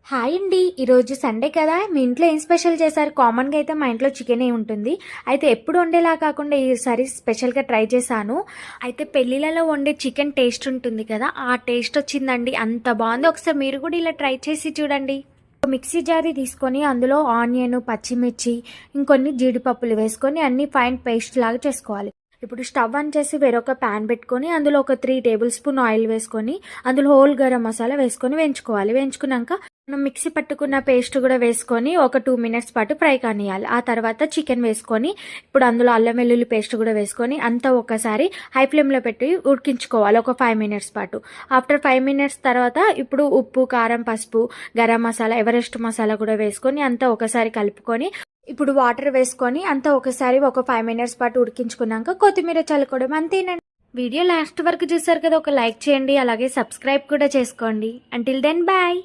Hi అండి. ఈరోజు Sunday కదా, మీ ఇంట్లో ఏం స్పెషల్ చేశారు? కామన్గా అయితే మా ఇంట్లో చికెనే ఉంటుంది. అయితే ఎప్పుడు వండేలా కాకుండా ఈసారి స్పెషల్గా ట్రై చేశాను. అయితే పెళ్ళిళ్ళలో వండే చికెన్ టేస్ట్ ఉంటుంది కదా, ఆ టేస్ట్ వచ్చిందండి. అంత బాగుంది. ఒకసారి మీరు కూడా ఇలా ట్రై చేసి చూడండి. మిక్సీ జారీ తీసుకొని అందులో ఆనియన్, పచ్చిమిర్చి, ఇంకొన్ని జీడిపప్పులు వేసుకొని అన్ని ఫైన్ పేస్ట్ లాగా చేసుకోవాలి. ఇప్పుడు స్టవ్ ఆన్ చేసి వేరొక ప్యాన్ పెట్టుకొని అందులో ఒక 3 టేబుల్ స్పూన్ ఆయిల్ వేసుకొని అందులో హోల్ గరం మసాలా వేసుకొని వేయించుకోవాలి. వేయించుకున్నాక మనం మిక్సీ పట్టుకున్న పేస్ట్ కూడా వేసుకొని ఒక 2 మినిట్స్ పాటు ఫ్రై కానియాలి. ఆ తర్వాత చికెన్ వేసుకొని ఇప్పుడు అందులో అల్లం వెల్లుల్లి పేస్ట్ కూడా వేసుకొని అంతా ఒకసారి హై ఫ్లేమ్లో పెట్టి ఉడికించుకోవాలి ఒక 5 మినిట్స్ పాటు. ఆఫ్టర్ 5 మినిట్స్ తర్వాత ఇప్పుడు ఉప్పు, కారం, పసుపు, గరం మసాలా, ఎవరెస్ట్ మసాలా కూడా వేసుకొని అంతా ఒకసారి కలుపుకొని ఇప్పుడు వాటర్ వేసుకొని అంతా ఒకసారి ఒక 5 మినిట్స్ పాటు ఉడికించుకున్నాక కొత్తిమీర చల్లుకోవడం, అంతేనండి. వీడియో లాస్ట్ వరకు చూసారు కదా, ఒక లైక్ చేయండి, అలాగే సబ్స్క్రైబ్ కూడా చేసుకోండి. Until then bye.